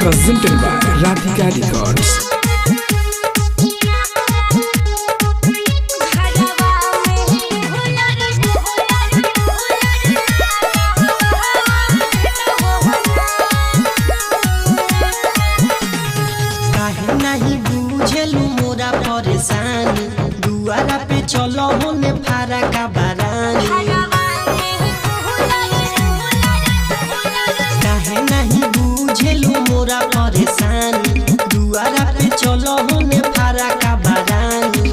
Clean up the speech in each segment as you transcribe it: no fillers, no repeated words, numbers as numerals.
presented by Radhika Records. नहीं बुझेलू मोरा परेशानी दुआरा पे चलो होने फारा का बारानी काहे नहीं बुझेलू मोरा परेशानी दुआरा पे चलो होने फारा का बारानी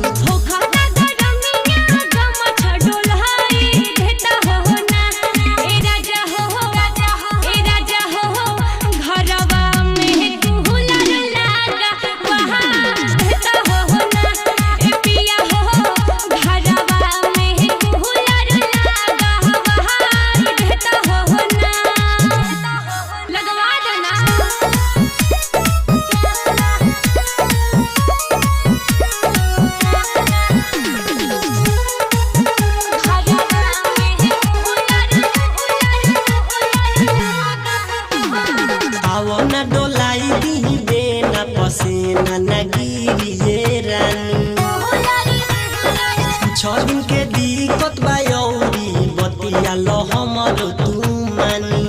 आवना डोलाई दी देना पसीना न गिरिए रानी 6 दिन के दिक्कत बायौरी बतिया लो हमर तू मानी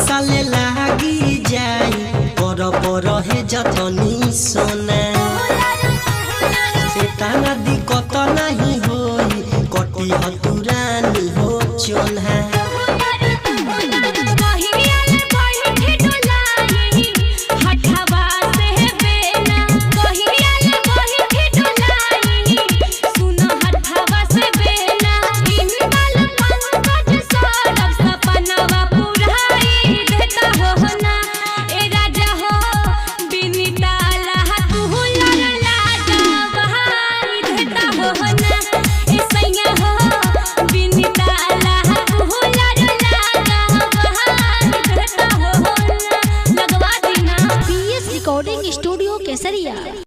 साले लागी जाई पर हे जतनी सोना सेटा नदी कत नहीं होई कटी हतुरानी हो चोन्हा रिकॉर्डिंग स्टूडियो केसरिया।